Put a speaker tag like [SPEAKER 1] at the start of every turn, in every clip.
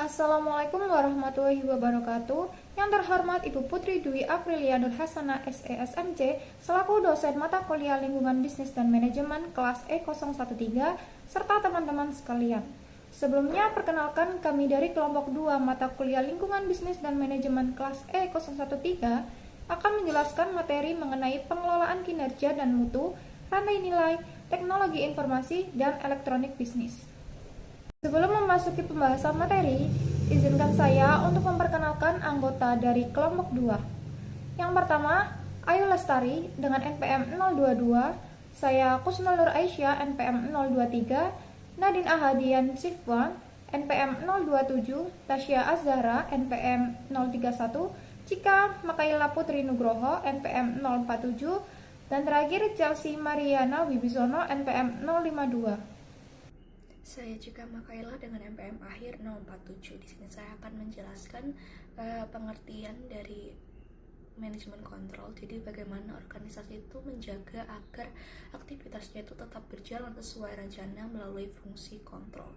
[SPEAKER 1] Assalamualaikum warahmatullahi wabarakatuh. Yang terhormat Ibu Putri Dwi Aprilia Nur Hasanah SESMC selaku dosen mata kuliah Lingkungan Bisnis dan Manajemen kelas E013 serta teman-teman sekalian. Sebelumnya perkenalkan kami dari kelompok 2 mata kuliah Lingkungan Bisnis dan Manajemen kelas E013 akan menjelaskan materi mengenai pengelolaan kinerja dan mutu, rantai nilai, teknologi informasi, dan elektronik bisnis. Sebelum memasuki pembahasan materi, izinkan saya untuk memperkenalkan anggota dari kelompok 2. Yang pertama, Ayu Lestari dengan NPM 022, saya Kusnul Nur Aisyah NPM 023, Nadine Ahadian Sifwan NPM 027, Tasya Azhara NPM 031, Cika Makaila Putri Nugroho NPM 047, dan terakhir Chelsea Mariana Wibisono NPM 052.
[SPEAKER 2] Saya juga Makaila dengan MPM akhir 047. Di sini saya akan menjelaskan pengertian dari manajemen kontrol. Jadi bagaimana organisasi itu menjaga agar aktivitasnya itu tetap berjalan sesuai rencana melalui fungsi kontrol.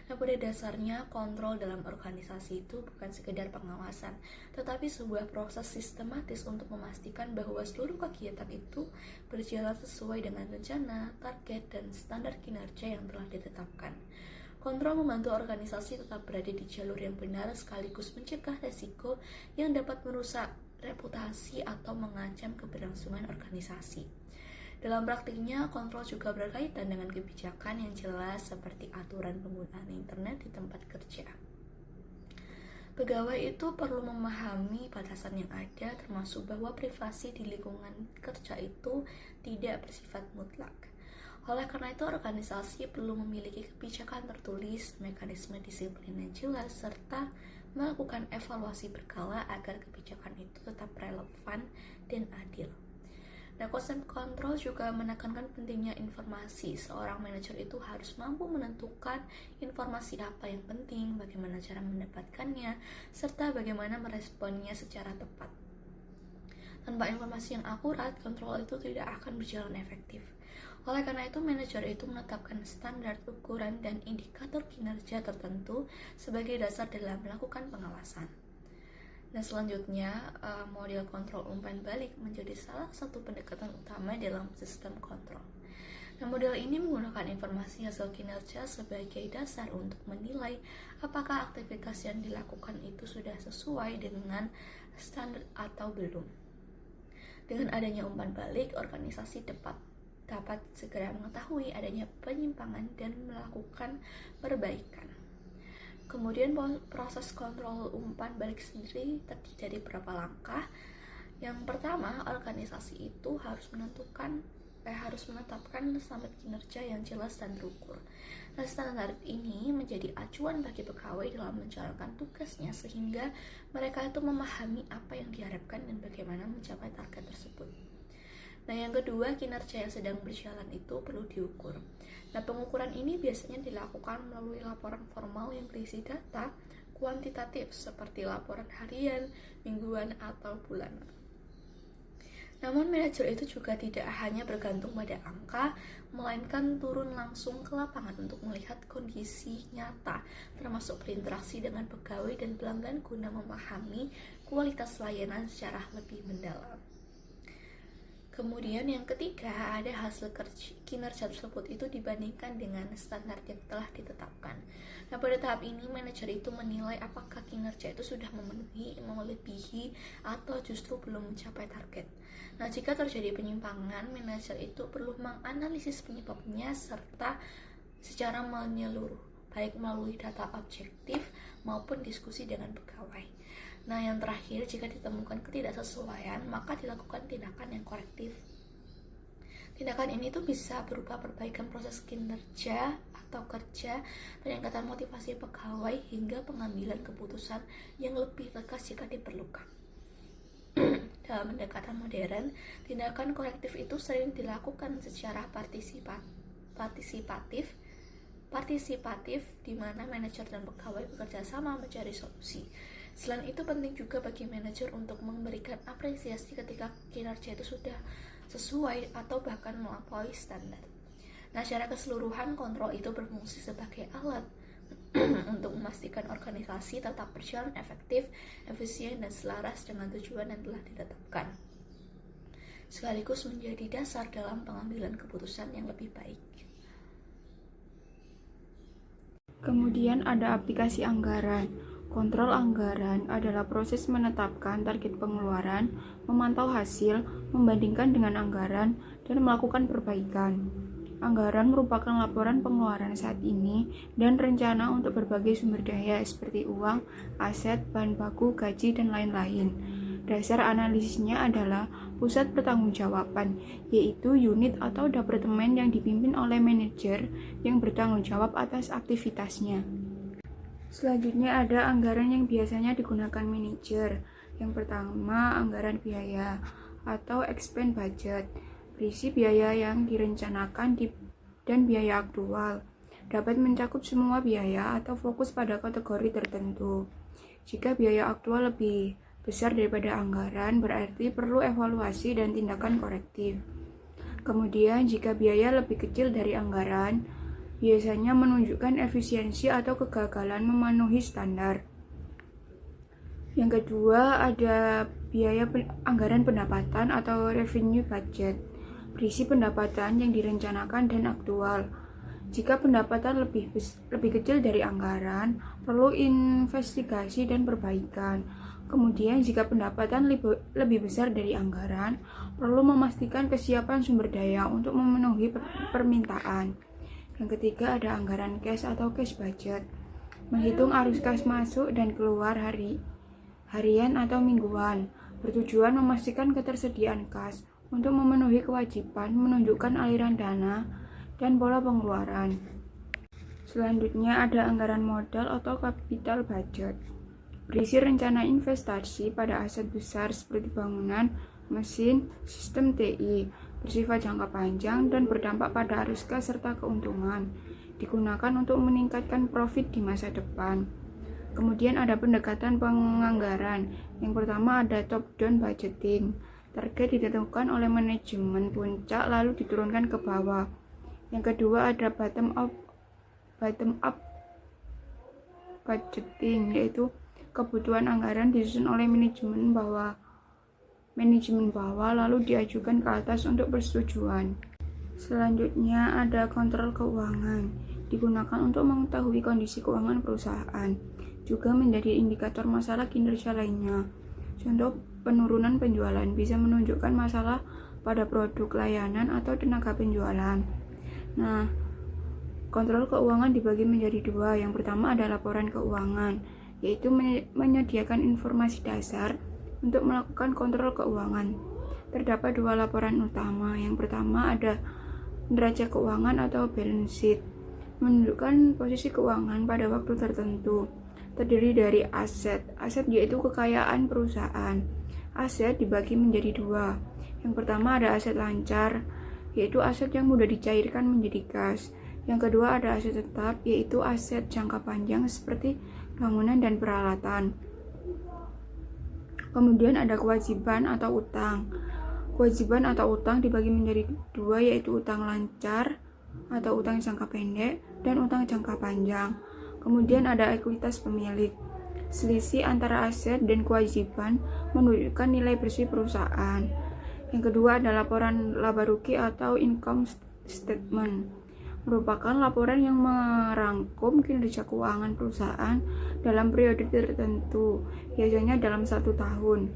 [SPEAKER 2] Nah, pada dasarnya kontrol dalam organisasi itu bukan sekedar pengawasan, tetapi sebuah proses sistematis untuk memastikan bahwa seluruh kegiatan itu berjalan sesuai dengan rencana, target, dan standar kinerja yang telah ditetapkan. Kontrol membantu organisasi tetap berada di jalur yang benar sekaligus mencegah resiko yang dapat merusak reputasi atau mengancam keberlangsungan organisasi. Dalam praktiknya, kontrol juga berkaitan dengan kebijakan yang jelas seperti aturan penggunaan internet di tempat kerja. Pegawai itu perlu memahami batasan yang ada, termasuk bahwa privasi di lingkungan kerja itu tidak bersifat mutlak. Oleh karena itu, organisasi perlu memiliki kebijakan tertulis, mekanisme disiplin yang jelas, serta melakukan evaluasi berkala agar kebijakan itu tetap relevan dan adil. Nah, konsep kontrol juga menekankan pentingnya informasi. Seorang manajer itu harus mampu menentukan informasi apa yang penting, bagaimana cara mendapatkannya, serta bagaimana meresponnya secara tepat. Tanpa informasi yang akurat, kontrol itu tidak akan berjalan efektif. Oleh karena itu, manajer itu menetapkan standar, ukuran, dan indikator kinerja tertentu sebagai dasar dalam melakukan pengawasan. Nah, selanjutnya, model kontrol umpan balik menjadi salah satu pendekatan utama dalam sistem kontrol. Nah, model ini menggunakan informasi hasil kinerja sebagai dasar untuk menilai apakah aktivitas yang dilakukan itu sudah sesuai dengan standar atau belum. Dengan adanya umpan balik, organisasi dapat segera mengetahui adanya penyimpangan dan melakukan perbaikan. Kemudian proses kontrol umpan balik sendiri terdiri dari beberapa langkah. Yang pertama, organisasi itu harus menetapkan standar kinerja yang jelas dan terukur. Nah, standar ini menjadi acuan bagi pegawai dalam menjalankan tugasnya sehingga mereka itu memahami apa yang diharapkan dan bagaimana mencapai target tersebut. Nah, yang kedua, kinerja yang sedang berjalan itu perlu diukur. Nah, pengukuran ini biasanya dilakukan melalui laporan formal yang berisi data kuantitatif seperti laporan harian, mingguan, atau bulanan. Namun, manajer itu juga tidak hanya bergantung pada angka, melainkan turun langsung ke lapangan untuk melihat kondisi nyata, termasuk berinteraksi dengan pegawai dan pelanggan guna memahami kualitas layanan secara lebih mendalam. Kemudian yang ketiga, ada hasil kinerja tersebut itu dibandingkan dengan standar yang telah ditetapkan. Nah, pada tahap ini manajer itu menilai apakah kinerja itu sudah memenuhi, melebihi, atau justru belum mencapai target. Nah, jika terjadi penyimpangan, manajer itu perlu menganalisis penyebabnya serta secara menyeluruh, baik melalui data objektif maupun diskusi dengan pegawai. Nah, yang terakhir, jika ditemukan ketidaksesuaian, maka dilakukan tindakan yang korektif. Tindakan ini tuh bisa berupa perbaikan proses kinerja atau kerja, peningkatan motivasi pegawai, hingga pengambilan keputusan yang lebih tegas jika diperlukan. Dalam pendekatan modern, tindakan korektif itu sering dilakukan secara partisipatif di mana manajer dan pegawai bekerja sama mencari solusi. Selain itu, penting juga bagi manajer untuk memberikan apresiasi ketika kinerja itu sudah sesuai atau bahkan melampaui standar. Nah, secara keseluruhan kontrol itu berfungsi sebagai alat untuk memastikan organisasi tetap berjalan efektif, efisien, dan selaras dengan tujuan yang telah ditetapkan, sekaligus menjadi dasar dalam pengambilan keputusan yang lebih baik.
[SPEAKER 3] Kemudian ada aplikasi anggaran. Kontrol anggaran adalah proses menetapkan target pengeluaran, memantau hasil, membandingkan dengan anggaran, dan melakukan perbaikan. Anggaran merupakan laporan pengeluaran saat ini dan rencana untuk berbagai sumber daya seperti uang, aset, bahan baku, gaji, dan lain-lain. Dasar analisisnya adalah pusat pertanggungjawaban, yaitu unit atau departemen yang dipimpin oleh manajer yang bertanggung jawab atas aktivitasnya. Selanjutnya ada anggaran yang biasanya digunakan manajer. Yang pertama, anggaran biaya atau expense budget. Berisi biaya yang direncanakan dan biaya aktual. Dapat mencakup semua biaya atau fokus pada kategori tertentu. Jika biaya aktual lebih besar daripada anggaran, berarti perlu evaluasi dan tindakan korektif. Kemudian, jika biaya lebih kecil dari anggaran, biasanya menunjukkan efisiensi atau kegagalan memenuhi standar. Yang kedua, ada biaya anggaran pendapatan atau revenue budget. Berisi pendapatan yang direncanakan dan aktual. Jika pendapatan lebih kecil dari anggaran, perlu investigasi dan perbaikan. Kemudian, jika pendapatan lebih besar dari anggaran, perlu memastikan kesiapan sumber daya untuk memenuhi permintaan. Yang ketiga, ada anggaran cash atau cash budget. Menghitung arus kas masuk dan keluar harian atau mingguan, bertujuan memastikan ketersediaan kas untuk memenuhi kewajiban menunjukkan aliran dana dan pola pengeluaran. Selanjutnya ada anggaran modal atau capital budget. Berisi rencana investasi pada aset besar seperti bangunan, mesin, sistem TI, bersifat jangka panjang dan berdampak pada arus kas serta keuntungan, digunakan untuk meningkatkan profit di masa depan. Kemudian ada pendekatan penganggaran. Yang pertama ada top-down budgeting. Target ditentukan oleh manajemen puncak lalu diturunkan ke bawah. Yang kedua ada bottom up budgeting, yaitu kebutuhan anggaran disusun oleh manajemen bawah lalu diajukan ke atas untuk persetujuan. Selanjutnya ada kontrol keuangan. Digunakan untuk mengetahui kondisi keuangan perusahaan. Juga menjadi indikator masalah kinerja lainnya. Contoh, penurunan penjualan bisa menunjukkan masalah pada produk, layanan, atau tenaga penjualan. Nah, kontrol keuangan dibagi menjadi dua. Yang pertama ada laporan keuangan, yaitu menyediakan informasi dasar untuk melakukan kontrol keuangan. Terdapat dua laporan utama. Yang pertama ada neraca keuangan atau balance sheet, menunjukkan posisi keuangan pada waktu tertentu. Terdiri dari aset yaitu kekayaan perusahaan. Aset dibagi menjadi dua. Yang pertama ada aset lancar, yaitu aset yang mudah dicairkan menjadi kas. Yang kedua ada aset tetap, yaitu aset jangka panjang seperti bangunan dan peralatan. Kemudian ada kewajiban atau utang. Kewajiban atau utang dibagi menjadi dua, yaitu utang lancar atau utang jangka pendek dan utang jangka panjang. Kemudian ada ekuitas pemilik. Selisih antara aset dan kewajiban menunjukkan nilai bersih perusahaan. Yang kedua ada laporan laba rugi atau income statement. Merupakan laporan yang merangkum kinerja keuangan perusahaan dalam periode tertentu, biasanya dalam 1 tahun.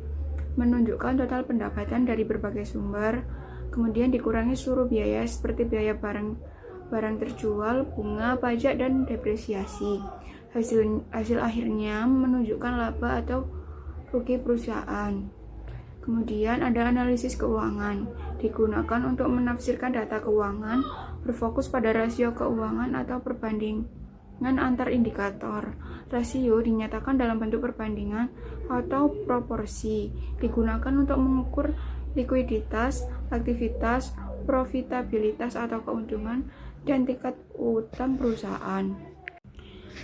[SPEAKER 3] Menunjukkan total pendapatan dari berbagai sumber, kemudian dikurangi seluruh biaya seperti biaya barang terjual, bunga, pajak, dan depresiasi. Hasil akhirnya menunjukkan laba atau rugi perusahaan. Kemudian ada analisis keuangan, digunakan untuk menafsirkan data keuangan, berfokus pada rasio keuangan atau perbandingan antar indikator. Rasio dinyatakan dalam bentuk perbandingan atau proporsi, digunakan untuk mengukur likuiditas, aktivitas, profitabilitas atau keuntungan, dan tingkat utang perusahaan.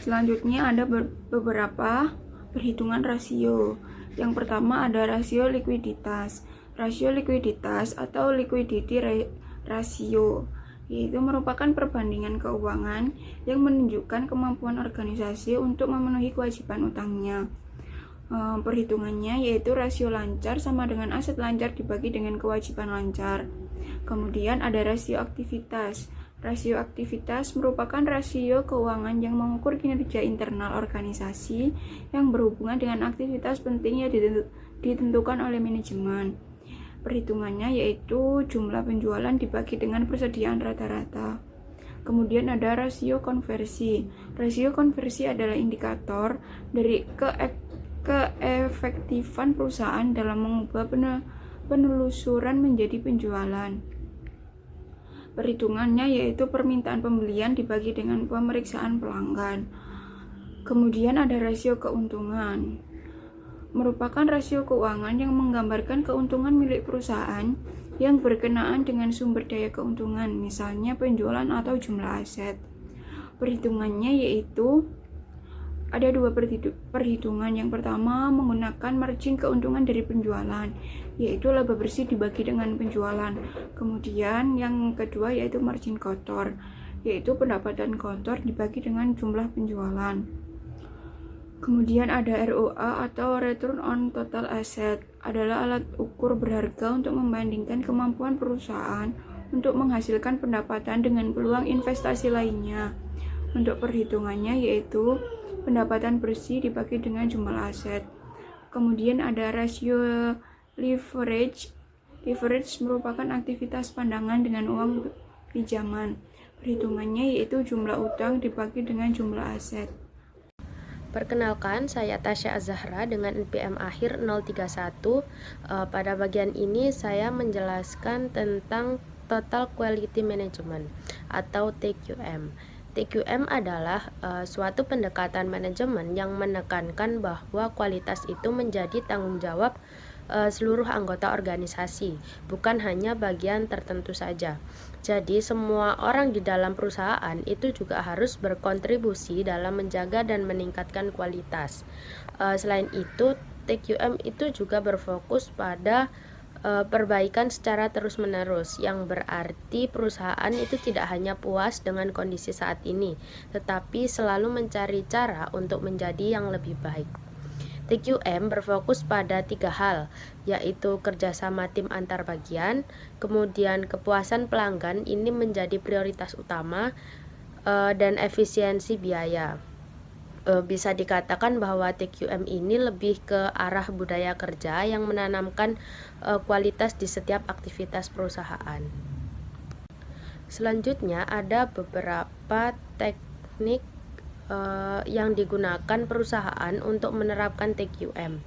[SPEAKER 3] Selanjutnya ada beberapa perhitungan rasio. Yang pertama ada rasio likuiditas. Rasio likuiditas atau liquidity ratio yaitu merupakan perbandingan keuangan yang menunjukkan kemampuan organisasi untuk memenuhi kewajiban utangnya. Perhitungannya yaitu rasio lancar sama dengan aset lancar dibagi dengan kewajiban lancar. Kemudian ada rasio aktivitas. Rasio aktivitas merupakan rasio keuangan yang mengukur kinerja internal organisasi yang berhubungan dengan aktivitas penting yang ditentukan oleh manajemen. Perhitungannya yaitu jumlah penjualan dibagi dengan persediaan rata-rata. Kemudian ada rasio konversi. Rasio konversi adalah indikator dari keefektifan perusahaan dalam mengubah penelusuran menjadi penjualan. Perhitungannya yaitu permintaan pembelian dibagi dengan pemeriksaan pelanggan. Kemudian ada rasio keuntungan. Merupakan rasio keuangan yang menggambarkan keuntungan milik perusahaan yang berkenaan dengan sumber daya keuntungan, misalnya penjualan atau jumlah aset. Perhitungannya yaitu ada dua perhitungan. Yang pertama menggunakan margin keuntungan dari penjualan, yaitu laba bersih dibagi dengan penjualan. Kemudian yang kedua yaitu margin kotor, yaitu pendapatan kotor dibagi dengan jumlah penjualan. Kemudian ada ROA atau Return on Total Asset, adalah alat ukur berharga untuk membandingkan kemampuan perusahaan untuk menghasilkan pendapatan dengan peluang investasi lainnya. Untuk perhitungannya yaitu pendapatan bersih dibagi dengan jumlah aset. Kemudian ada rasio leverage. Leverage merupakan aktivitas pandangan dengan uang pinjaman. Perhitungannya yaitu jumlah utang dibagi dengan jumlah aset.
[SPEAKER 4] Perkenalkan, saya Tasya Azahra dengan NPM akhir 031. Pada bagian ini saya menjelaskan tentang Total Quality Management atau TQM. TQM adalah suatu pendekatan manajemen yang menekankan bahwa kualitas itu menjadi tanggung jawab seluruh anggota organisasi, bukan hanya bagian tertentu saja. Jadi semua orang di dalam perusahaan itu juga harus berkontribusi dalam menjaga dan meningkatkan kualitas. Selain itu, TQM itu juga berfokus pada perbaikan secara terus-menerus, yang berarti perusahaan itu tidak hanya puas dengan kondisi saat ini, tetapi selalu mencari cara untuk menjadi yang lebih baik. TQM berfokus pada 3 hal, yaitu kerjasama tim antar bagian, kemudian kepuasan pelanggan ini menjadi prioritas utama, dan efisiensi biaya. Bisa dikatakan bahwa TQM ini lebih ke arah budaya kerja yang menanamkan kualitas di setiap aktivitas perusahaan. Selanjutnya ada beberapa teknik yang digunakan perusahaan untuk menerapkan TQM.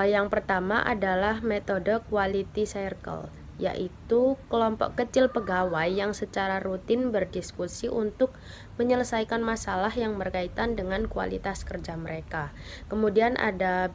[SPEAKER 4] Yang pertama adalah metode Quality Circle, yaitu kelompok kecil pegawai yang secara rutin berdiskusi untuk menyelesaikan masalah yang berkaitan dengan kualitas kerja mereka. Kemudian ada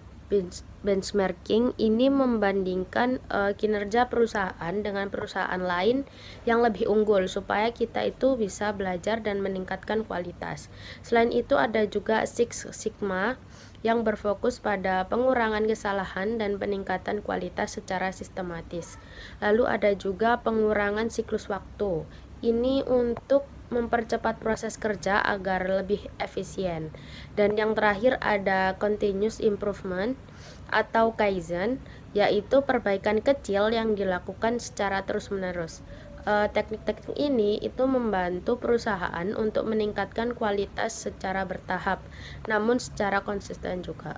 [SPEAKER 4] benchmarking, ini membandingkan kinerja perusahaan dengan perusahaan lain yang lebih unggul supaya kita itu bisa belajar dan meningkatkan kualitas. Selain itu ada juga Six Sigma yang berfokus pada pengurangan kesalahan dan peningkatan kualitas secara sistematis. Lalu ada juga pengurangan siklus waktu. Ini untuk mempercepat proses kerja agar lebih efisien. Dan yang terakhir ada continuous improvement atau kaizen, yaitu perbaikan kecil yang dilakukan secara terus-menerus. Teknik-teknik ini itu membantu perusahaan untuk meningkatkan kualitas secara bertahap, namun secara konsisten juga.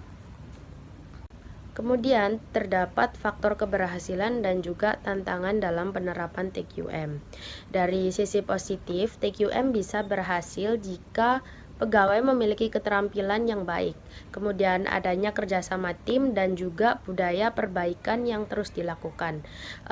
[SPEAKER 4] Kemudian terdapat faktor keberhasilan dan juga tantangan dalam penerapan TQM. Dari sisi positif, TQM bisa berhasil jika pegawai memiliki keterampilan yang baik, kemudian adanya kerjasama tim dan juga budaya perbaikan yang terus dilakukan.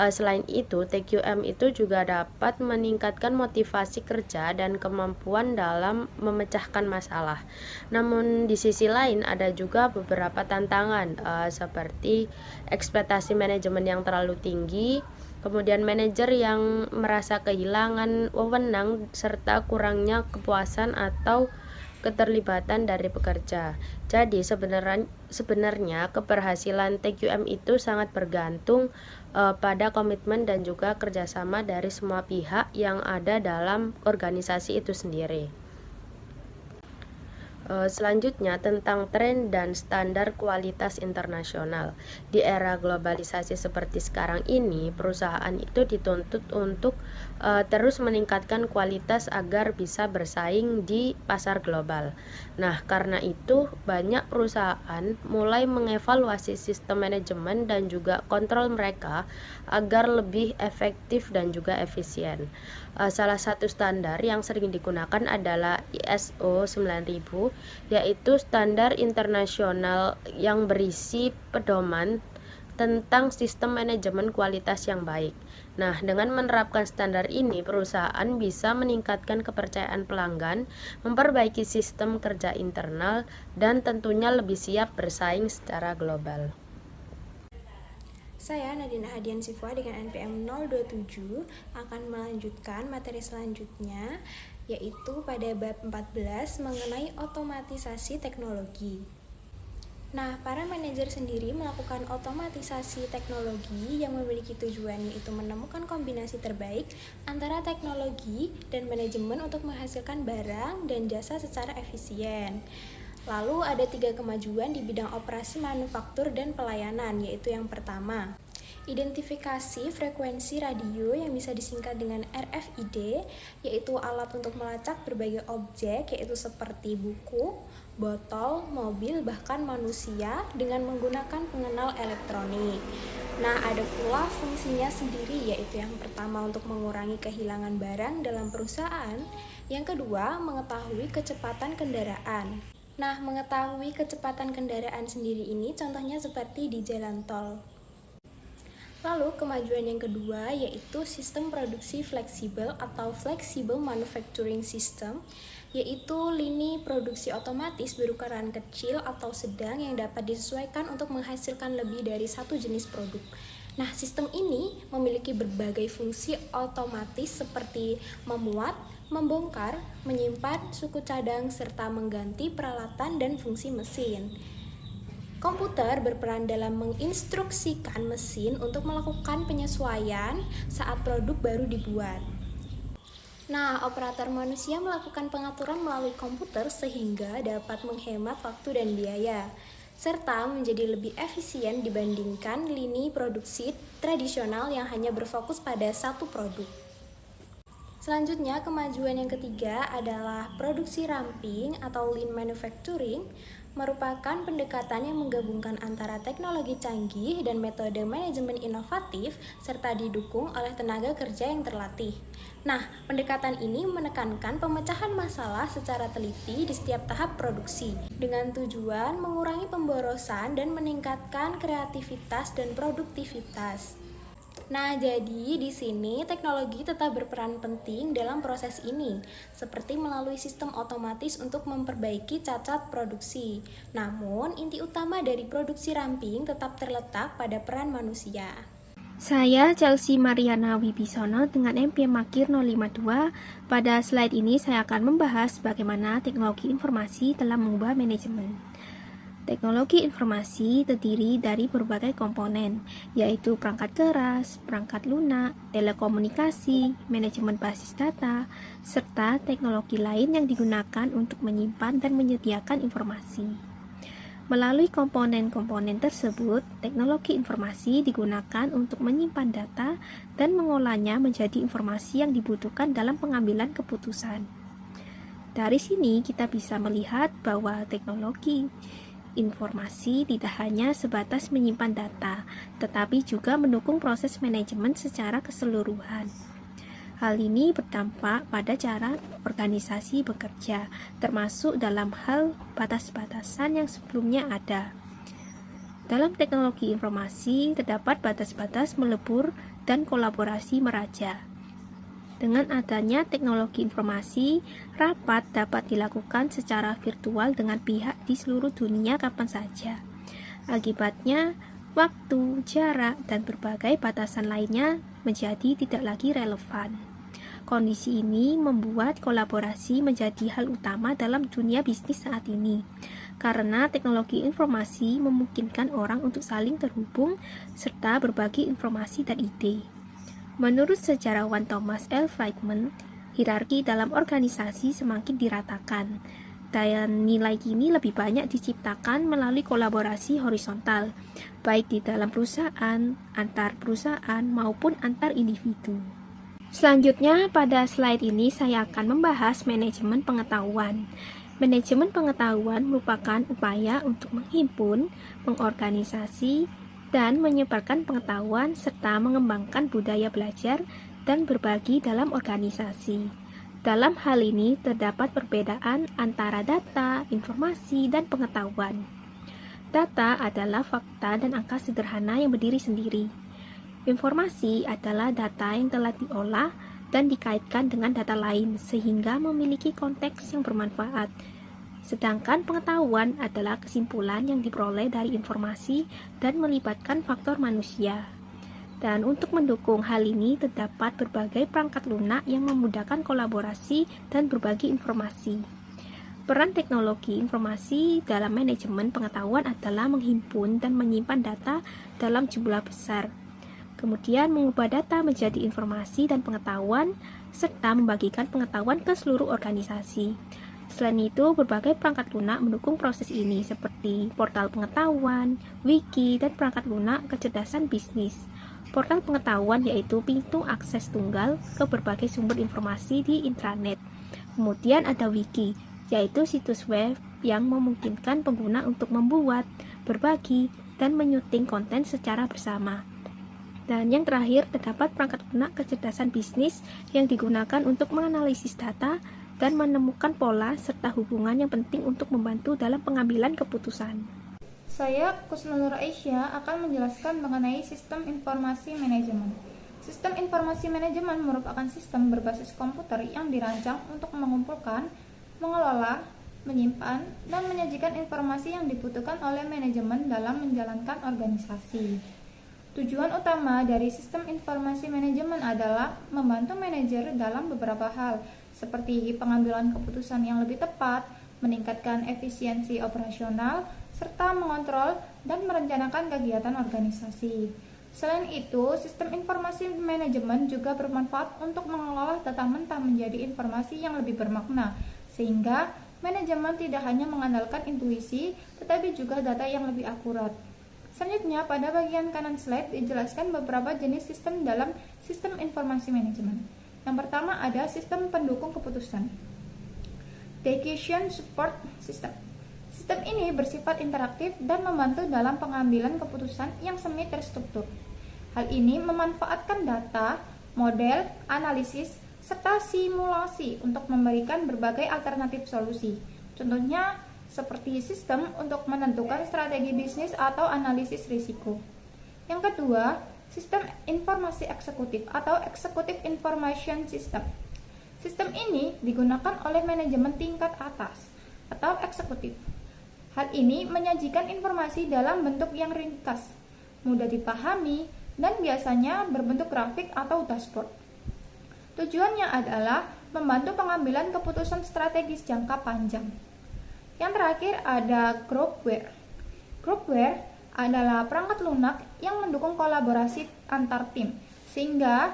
[SPEAKER 4] Selain itu, TQM itu juga dapat meningkatkan motivasi kerja dan kemampuan dalam memecahkan masalah. Namun di sisi lain ada juga beberapa tantangan seperti ekspektasi manajemen yang terlalu tinggi, kemudian manajer yang merasa kehilangan wewenang, serta kurangnya kepuasan atau keterlibatan dari pekerja. Jadi sebenarnya keberhasilan TQM itu sangat bergantung pada komitmen dan juga kerjasama dari semua pihak yang ada dalam organisasi itu sendiri. Selanjutnya tentang tren dan standar kualitas internasional. Di era globalisasi seperti sekarang ini, perusahaan itu dituntut untuk terus meningkatkan kualitas agar bisa bersaing di pasar global. Nah, karena itu banyak perusahaan mulai mengevaluasi sistem manajemen dan juga kontrol mereka agar lebih efektif dan juga efisien. Salah satu standar yang sering digunakan adalah ISO 9000, yaitu standar internasional yang berisi pedoman tentang sistem manajemen kualitas yang baik. Nah, dengan menerapkan standar ini, perusahaan bisa meningkatkan kepercayaan pelanggan, memperbaiki sistem kerja internal, dan tentunya lebih siap bersaing secara global.
[SPEAKER 5] Saya Nadina Hadian Sifwa dengan NPM 027 akan melanjutkan materi selanjutnya, yaitu pada bab 14 mengenai otomatisasi teknologi. Nah, para manajer sendiri melakukan otomatisasi teknologi yang memiliki tujuan yaitu menemukan kombinasi terbaik antara teknologi dan manajemen untuk menghasilkan barang dan jasa secara efisien. Lalu ada 3 kemajuan di bidang operasi manufaktur dan pelayanan, yaitu yang pertama, identifikasi frekuensi radio yang bisa disingkat dengan RFID, yaitu alat untuk melacak berbagai objek, yaitu seperti buku, botol, mobil, bahkan manusia dengan menggunakan pengenal elektronik. Nah, ada pula fungsinya sendiri, yaitu yang pertama untuk mengurangi kehilangan barang dalam perusahaan, yang kedua mengetahui kecepatan kendaraan. Nah, mengetahui kecepatan kendaraan sendiri ini contohnya seperti di jalan tol. Lalu kemajuan yang kedua yaitu sistem produksi fleksibel atau flexible manufacturing system, yaitu lini produksi otomatis berukuran kecil atau sedang yang dapat disesuaikan untuk menghasilkan lebih dari satu jenis produk. Nah, sistem ini memiliki berbagai fungsi otomatis seperti memuat, membongkar, menyimpan suku cadang, serta mengganti peralatan dan fungsi mesin. Komputer berperan dalam menginstruksikan mesin untuk melakukan penyesuaian saat produk baru dibuat. Nah, operator manusia melakukan pengaturan melalui komputer sehingga dapat menghemat waktu dan biaya, serta menjadi lebih efisien dibandingkan lini produksi tradisional yang hanya berfokus pada satu produk. Selanjutnya, kemajuan yang ketiga adalah produksi ramping atau lean manufacturing, merupakan pendekatan yang menggabungkan antara teknologi canggih dan metode manajemen inovatif serta didukung oleh tenaga kerja yang terlatih. Nah, pendekatan ini menekankan pemecahan masalah secara teliti di setiap tahap produksi dengan tujuan mengurangi pemborosan dan meningkatkan kreativitas dan produktivitas. Nah, jadi di sini teknologi tetap berperan penting dalam proses ini, seperti melalui sistem otomatis untuk memperbaiki cacat produksi. Namun, inti utama dari produksi ramping tetap terletak pada peran manusia.
[SPEAKER 6] Saya Chelsea Mariana Wibisono dengan NPM Akhir 052. Pada slide ini saya akan membahas bagaimana teknologi informasi telah mengubah manajemen. Teknologi informasi terdiri dari berbagai komponen, yaitu perangkat keras, perangkat lunak, telekomunikasi, manajemen basis data, serta teknologi lain yang digunakan untuk menyimpan dan menyediakan informasi. Melalui komponen-komponen tersebut, teknologi informasi digunakan untuk menyimpan data dan mengolahnya menjadi informasi yang dibutuhkan dalam pengambilan keputusan. Dari sini kita bisa melihat bahwa teknologi informasi tidak hanya sebatas menyimpan data, tetapi juga mendukung proses manajemen secara keseluruhan. Hal ini berdampak pada cara organisasi bekerja, termasuk dalam hal batas-batasan yang sebelumnya ada. Dalam teknologi informasi, terdapat batas-batas melebur dan kolaborasi meraja. Dengan adanya teknologi informasi, rapat dapat dilakukan secara virtual dengan pihak di seluruh dunia kapan saja. Akibatnya, waktu, jarak, dan berbagai batasan lainnya menjadi tidak lagi relevan. Kondisi ini membuat kolaborasi menjadi hal utama dalam dunia bisnis saat ini, karena teknologi informasi memungkinkan orang untuk saling terhubung serta berbagi informasi dan ide. Menurut sejarawan Thomas L. Friedman, hierarki dalam organisasi semakin diratakan, dan nilai kini lebih banyak diciptakan melalui kolaborasi horizontal, baik di dalam perusahaan, antar perusahaan, maupun antar individu. Selanjutnya, pada slide ini saya akan membahas manajemen pengetahuan. Manajemen pengetahuan merupakan upaya untuk menghimpun, mengorganisasi, dan menyebarkan pengetahuan serta mengembangkan budaya belajar dan berbagi dalam organisasi. Dalam hal ini terdapat perbedaan antara data, informasi, dan pengetahuan. Data adalah fakta dan angka sederhana yang berdiri sendiri. Informasi adalah data yang telah diolah dan dikaitkan dengan data lain sehingga memiliki konteks yang bermanfaat. Sedangkan pengetahuan adalah kesimpulan yang diperoleh dari informasi dan melibatkan faktor manusia. Dan untuk mendukung hal ini terdapat berbagai perangkat lunak yang memudahkan kolaborasi dan berbagi informasi. Peran teknologi informasi dalam manajemen pengetahuan adalah menghimpun dan menyimpan data dalam jumlah besar, kemudian mengubah data menjadi informasi dan pengetahuan, serta membagikan pengetahuan ke seluruh organisasi. Selain itu, berbagai perangkat lunak mendukung proses ini seperti portal pengetahuan, wiki, dan perangkat lunak kecerdasan bisnis. Portal pengetahuan yaitu pintu akses tunggal ke berbagai sumber informasi di intranet. Kemudian ada wiki, yaitu situs web yang memungkinkan pengguna untuk membuat, berbagi, dan menyuting konten secara bersama. Dan yang terakhir, terdapat perangkat lunak kecerdasan bisnis yang digunakan untuk menganalisis data dan menemukan pola serta hubungan yang penting untuk membantu dalam pengambilan keputusan.
[SPEAKER 1] Saya, Kusnul Aisyah, akan menjelaskan mengenai sistem informasi manajemen. Sistem informasi manajemen merupakan sistem berbasis komputer yang dirancang untuk mengumpulkan, mengelola, menyimpan, dan menyajikan informasi yang dibutuhkan oleh manajemen dalam menjalankan organisasi. Tujuan utama dari sistem informasi manajemen adalah membantu manajer dalam beberapa hal, seperti pengambilan keputusan yang lebih tepat, meningkatkan efisiensi operasional, serta mengontrol dan merencanakan kegiatan organisasi. Selain itu, sistem informasi manajemen juga bermanfaat untuk mengelola data mentah menjadi informasi yang lebih bermakna, sehingga manajemen tidak hanya mengandalkan intuisi, tetapi juga data yang lebih akurat. Selanjutnya, pada bagian kanan slide dijelaskan beberapa jenis sistem dalam sistem informasi manajemen. Yang pertama ada sistem pendukung keputusan, Decision Support System. Sistem ini bersifat interaktif dan membantu dalam pengambilan keputusan yang semi terstruktur. Hal ini memanfaatkan data, model, analisis, serta simulasi untuk memberikan berbagai alternatif solusi. Contohnya seperti sistem untuk menentukan strategi bisnis atau analisis risiko. Yang kedua, sistem informasi eksekutif atau Executive Information System. Sistem ini digunakan oleh manajemen tingkat atas atau eksekutif. Hal ini menyajikan informasi dalam bentuk yang ringkas, mudah dipahami, dan biasanya berbentuk grafik atau dashboard. Tujuannya adalah membantu pengambilan keputusan strategis jangka panjang. Yang terakhir ada Groupware. Groupware adalah perangkat lunak yang mendukung kolaborasi antar tim, sehingga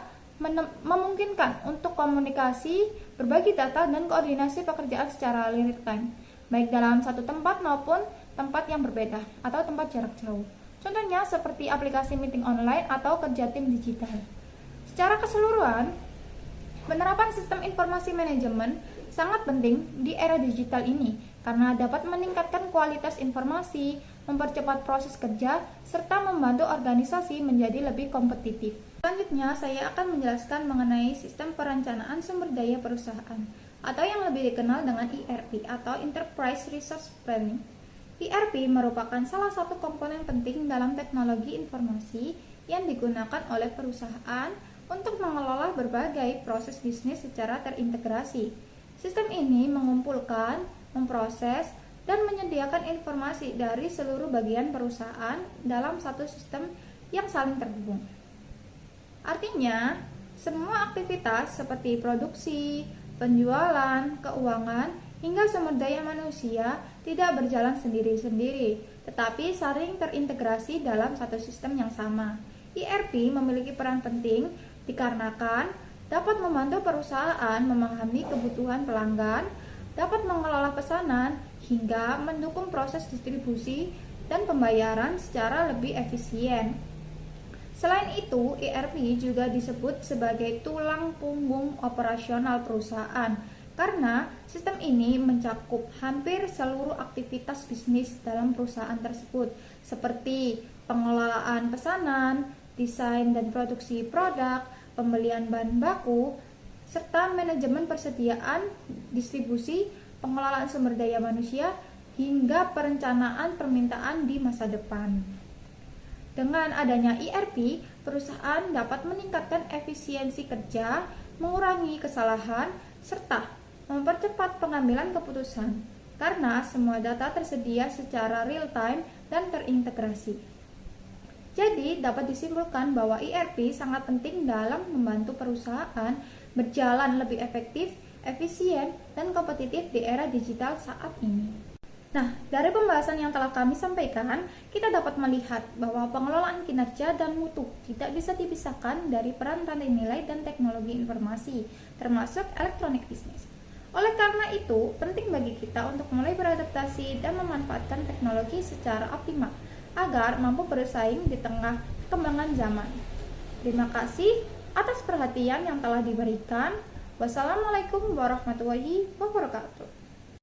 [SPEAKER 1] memungkinkan untuk komunikasi, berbagi data, dan koordinasi pekerjaan secara real time, baik dalam satu tempat maupun tempat yang berbeda atau tempat jarak jauh. Contohnya seperti aplikasi meeting online atau kerja tim digital. Secara keseluruhan, penerapan sistem informasi manajemen sangat penting di era digital ini karena dapat meningkatkan kualitas informasi, mempercepat proses kerja, serta membantu organisasi menjadi lebih kompetitif. Selanjutnya, saya akan menjelaskan mengenai sistem perencanaan sumber daya perusahaan atau yang lebih dikenal dengan ERP atau Enterprise Resource Planning. ERP merupakan salah satu komponen penting dalam teknologi informasi yang digunakan oleh perusahaan untuk mengelola berbagai proses bisnis secara terintegrasi. Sistem ini mengumpulkan, memproses, dan menyediakan informasi dari seluruh bagian perusahaan dalam satu sistem yang saling terhubung. Artinya, Semua aktivitas seperti produksi, penjualan, keuangan, hingga sumber daya manusia tidak berjalan sendiri-sendiri, tetapi saling terintegrasi dalam satu sistem yang sama. ERP memiliki peran penting dikarenakan dapat membantu perusahaan memahami kebutuhan pelanggan, dapat mengelola pesanan, hingga mendukung proses distribusi dan pembayaran secara lebih efisien. Selain itu, ERP juga disebut sebagai tulang punggung operasional perusahaan karena sistem ini mencakup hampir seluruh aktivitas bisnis dalam perusahaan tersebut, seperti pengelolaan pesanan, desain dan produksi produk, pembelian bahan baku, serta manajemen persediaan, distribusi, pengelolaan sumber daya manusia, hingga perencanaan permintaan di masa depan. Dengan adanya ERP, perusahaan dapat meningkatkan efisiensi kerja, mengurangi kesalahan, serta mempercepat pengambilan keputusan karena semua data tersedia secara real-time dan terintegrasi. Jadi, dapat disimpulkan bahwa ERP sangat penting dalam membantu perusahaan berjalan lebih efektif, efisien, dan kompetitif di era digital saat ini. Nah, dari pembahasan yang telah kami sampaikan, kita dapat melihat bahwa pengelolaan kinerja dan mutu tidak bisa dipisahkan dari peran rantai nilai dan teknologi informasi, termasuk electronic business. Oleh karena itu, penting bagi kita untuk mulai beradaptasi dan memanfaatkan teknologi secara optimal, agar mampu bersaing di tengah perkembangan zaman. Terima kasih atas perhatian yang telah diberikan. Wassalamualaikum warahmatullahi wabarakatuh.